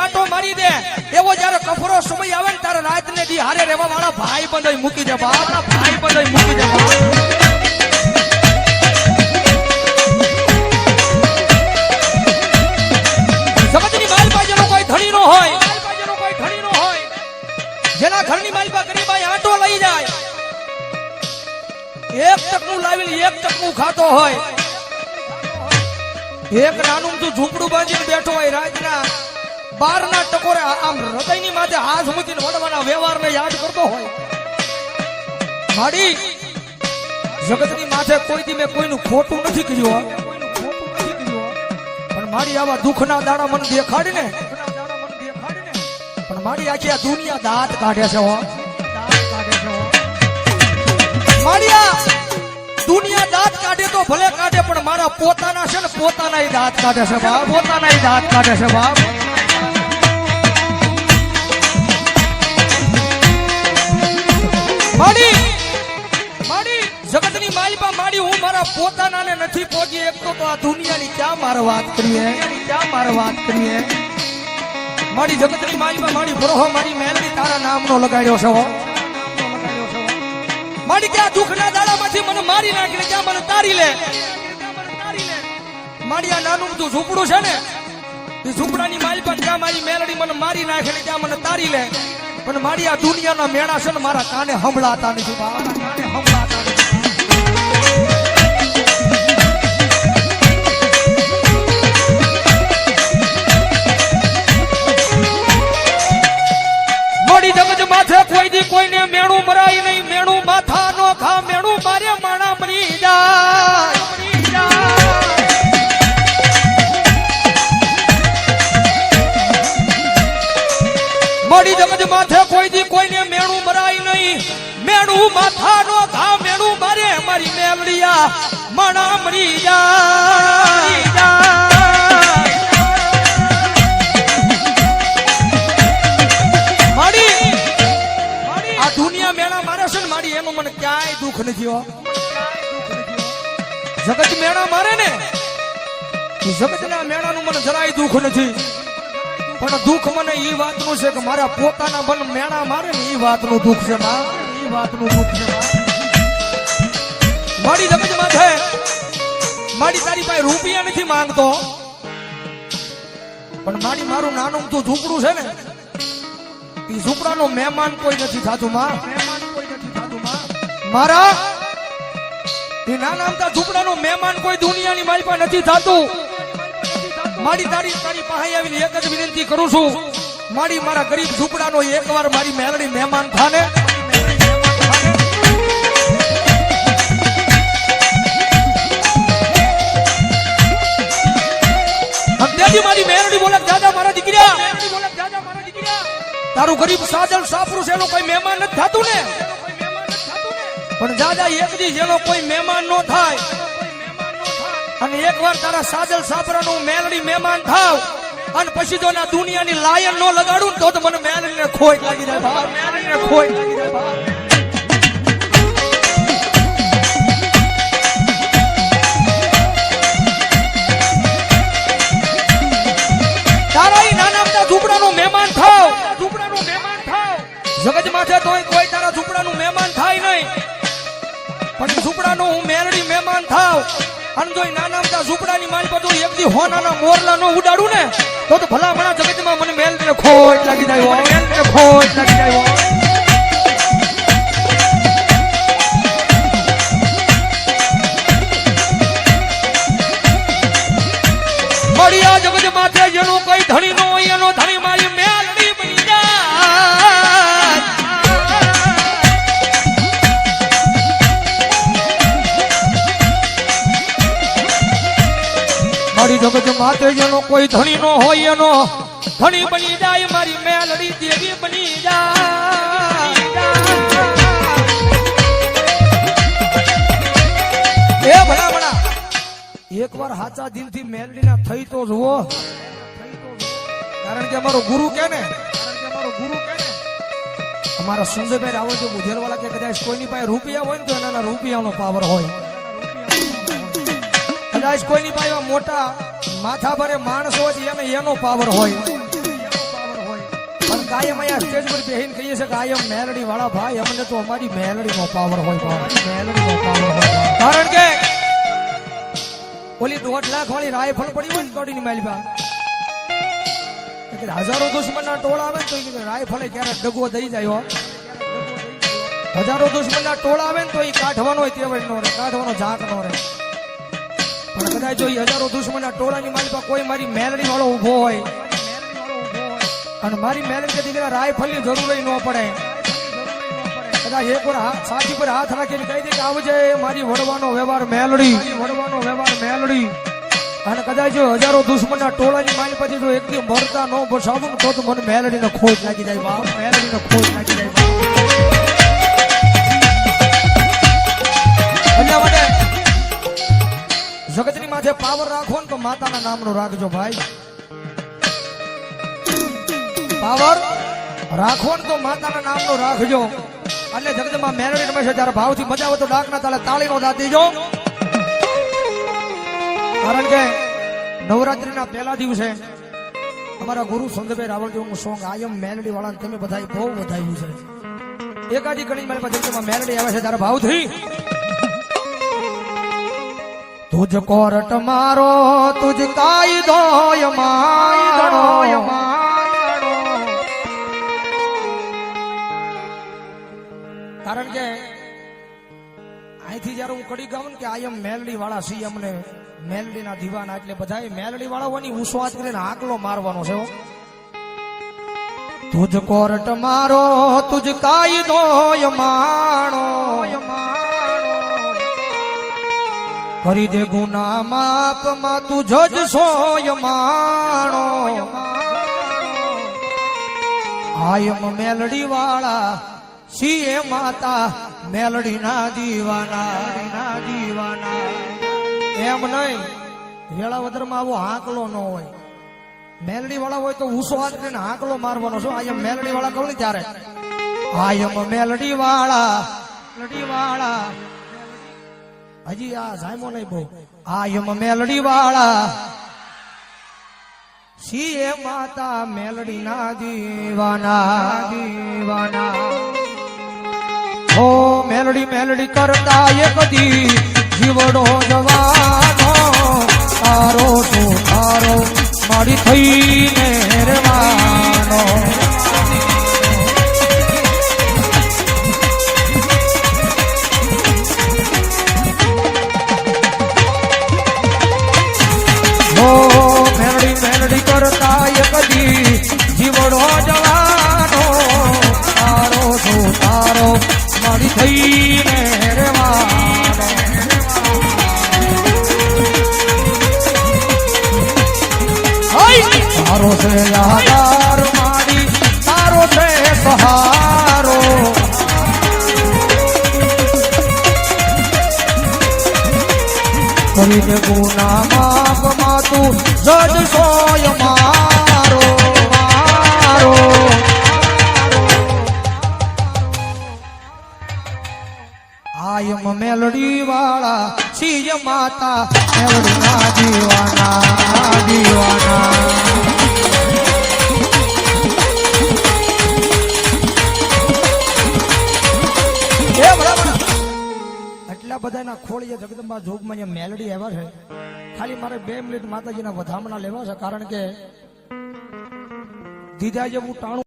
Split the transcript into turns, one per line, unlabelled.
આટો મારી દે એવો જયારે કફરો સમય આવે ને ત્યારે રાત ને દી હારે રેવા વાળા ભાઈ બંધ મૂકી દે બાપ, ભાઈ બંધ મૂકી દે બાપ. જગતની માલપા જેનો કોઈ ધણી નો હોય, જેના ઘરની માલપા ગરીબાઈ આટો લઈ જાય, એક ટકનું લાવીને એક ટકનું ખાતો હોય, એક નાનું તું ઝૂંપડું બાંધીને બેઠો હોય, રાતના 12 ના ટકોરે આમ હૃદયની માથે હાથ મૂકીને વડવાના વ્યવહારને યાદ કરતો હોય. માડી જગતની માથે કોઈ દી મેં કોઈનું ખોટું નથી કર્યું, પણ મારી આવા દુઃખના દાડા મને દેખાડે ને, પણ મારી આખી આ દુનિયા દાંત કાઢે છે. મારી આ દુનિયા દાંત કાઢે તો ભલે કાઢે, પણ મારા પોતાના છે ને પોતાના દાંત કાઢે છે બાપ, પોતાના દાંત કાઢે છે બાપ. માડી માડી જગતની માલિપા માડી હું મારા પોતાનાને નથી પહોંચી એક તો આ દુનિયાની ક્યાં મારે વાત કરીએ, ક્યાં મારે વાત કરીએ. મારી જગતની માલિપા મારી ભરોહો મારી મેલડી તારા નામનો લગાડ્યો છે. મારી ક્યાં દુઃખના દાડામાંથી મને મારી નાખીને ક્યાં મને તારી લે. મારી આ નાનું તું ઝૂંપડું છે ને, એ ઝૂંપડાની માલિપા ક્યાં મારી મેલડી મને મારી નાખીને ક્યાં મને તારી લે, પણ મારી આ દુનિયાના મેણા છે ને મારા કાને સંભળાતા નથી, કાને સંભળાતા નથી. મોડી જગત માથે કોઈ દી કોઈને મેણું મરાય નહીં, મેણું માથા નો ખા, મેણું મારે માણા મરી જાય. મોડી જગત માથે કોઈ દી કોઈને મેણું મરાય નહીં, મેણું માથા નો ખા, મેણું મારે મારી મેલડિયા માણા મરી જાય. આ દુનિયા મેણા મારે છે ને મારી એનું મને ક્યાંય દુઃખ નથી. જગત મેણા મારે ને જગતના મેણાનું મને જરાય દુઃખ નથી, પણ દુઃખ મને એ વાતનું છે કે મારા પોતાના મન મેણા મારે ને એ વાતનું દુઃખ છે, એ વાતનું દુઃખ છે. મારી જગત માથે મારી તારી પાસે રૂપિયા નથી માંગતો, પણ મારી મારું નાનું તું ઝૂંપડું છે ને, એ ઝૂંપડાનો મહેમાન કોઈ નથી થતું માં. મારા એ નાના અમથા ઝૂંપડાનો મહેમાન કોઈ દુનિયાની મારી પાસે નથી થતું. મારી તારી પાસે આવીને એક જ વિનંતી કરું છું, મારી મારા ગરીબ ઝૂંપડાનો એકવાર મારી મેલડી મહેમાન થાને. મારી મેલડી બોલે દાદા મારા દીકરા, તારું ગરીબ સાજલ સાપરું છે એનો કોઈ મહેમાન નથી થતું ને, પણ દાદા એક દી જેનો કોઈ મહેમાન નો થાય અને એકવાર તારા સાજલ સાપરાનું મેલડી મહેમાન થાવ અને પછી જો ના દુનિયાની લાયન નો લગાડું તો મને મેલડીને ખોઈ લાગી જાય બાપ, મેલડીને ખોઈ લાગી જાય બાપ. તારા ઈ નાના મોટા ઝૂંપડાનું મહેમાન થાવ, ઝૂંપડાનું મહેમાન થાવ. જગત માથે તોય કોઈ તારા ઝૂંપડાનું મહેમાન થાય નહીં, પણ ઝૂંપડાનું હું મેલડી મહેમાન થાવ અને જો નાના મોટા ઝૂંપડાની માલ પર એક દી હોનાના મોરલા નો ઉડાડું ને તો ભલામણા જગતમાં મને મેલડીને ખોટ લાગી જાય, મેલડીને ખોટ લાગી જાય. મળ્યા જગત માથે જેનો કઈ ધણી નો હોય એનો ધણી મારી મેલડી બની જાય. મારી જગત માથે જેનો કોઈ ધણી નો હોય એનો ધણી બની જાય, મારી મેલડી દેવી બની જાય. એ ભલામણા એકવાર સાચા દિલથી મેલડીના થઈ તો જુઓ, કારણ કે અમારો ગુરુ કે ને, અમારા સંજયભાઈ રાવલ બુધેલવાળા કે કદાચ કોઈની પાસે રૂપિયા હોય ને તો એના રૂપિયાનો પાવર હોય, કદાચ કોઈની પાસે મોટા માથા ભરે માણસ હોય એનો પાવર હોય, કાયમ અહીંયા સ્ટેજ પર બેહીને કહીએ છે કે આયમ મેલડી વાળા ભાઈ અમને તો અમારી મેલડીનો પાવર હોય મેલડીનો પાવર હોય કારણ કે ઓલી 1.5 લાખ વાળી રાયફળ પડી હોય ને કોડીની માલપા હજારો દુશ્મનના ટોળા આવે ને તો એ રાયફળે ક્યારેક ડગવો દઈ જાય હો હજારો દુશ્મનના ટોળા આવે ને તો એ કાઢવાનો તેવડ નો રહે કાઢવાનો ઝાક નો રહે પણ કદાચ જો હજારો દુશ્મનના ટોળાની માલપા કોઈ મારી મેલડી વાળો ઉભો હોય અને મારી મેલડી કે દીકરા રાયફળની જરૂર ન પડે કદાચ એક વાર સાચી પર હાથ રાખીને કહી દે કે આવજે મારી વડવાનો વ્યવહાર મેલડી અને કદાચ જો હજારો દુશ્મનના ટોળાની માલ પછી જો એકદમ ભરતા ન બસાવું તો મને મેલડીને ખોટ લાગી જાય બાપ મેલડીને ખોટ લાગી જાય એટલા માટે જગતની માથે પાવર રાખો ને તો માતાના નામનો રાખજો ભાઈ પાવર રાખો ને તો માતાના નામનો રાખજો એટલે જગતમાં મેલડી રમે છે ત્યારે ભાવથી મજા આવે તો ડાકના તાલે તાળીનો દાદ દેજો કારણ કે નવરાત્રીના પહેલા દિવસે અમારા ગુરુ સંતભાઈ રાવળજીનું સોંગ આયમ મેલડી વાળા તમે બધા બહુ વધાવ્યું છે એકાદી કણી મારી પાસે મેલડી આવે છે ત્યારે ભાવથી તુજ કોરટ મારો તુજ કાયદો મારો કારણ કે અહીંથી જયારે હું કડી ગાઉં ને કે આયમ મેલડી વાળા સી અમને મેલડી ના દીવાના એટલે બધા મેલડી વાળાઓની ઉસ્વાદ કરીને આકલો મારવાનો છે તુજ કોરટ મારો તુજ કાયદો માણો કરી દે ગુના માપ માં તું જજ સોય માણો આયમ મેલડી વાળા સીએ માતા મેલડી ના દીવાના એમ નહીં વેળાવદર માં આવો હાંકલો ન હોય મેલડી વાળા હોય તો ઉસો હાથ કરીને હાંકલો મારવાનો છો આયમ મેલડી વાળા કહું ને ત્યારે આયમ મેલડી વાળા હજી આ સાયમો નહીં બહુ આયમ મેલડી વાળા સીએ માતા મેલડી ના દીવાના ઓ મેલડી કરતા એક દી જીવડો જવાનો તારો તો તારો મારી થઈને રહેવાનો ઓ મેલડી કરતા એક દી જીવડો જવાનો તારો તો તારો મારી થઈને રહેવાનો તારો છે આધાર મારી તારો છે સહારો કરી દે ગુના માપમાં તું જજ સોય મારો આયમ મેલડી વાળા સીય માતા મેલડી ના દીવાના એટલા બધાના ખોળીએ જગદંબા જોગમાં જે મેલડી આવ્યા છે ખાલી મારે 2 મિનિટ માતાજીના વધામણા લેવા છે કારણ કે દીધા જેવું ટાણું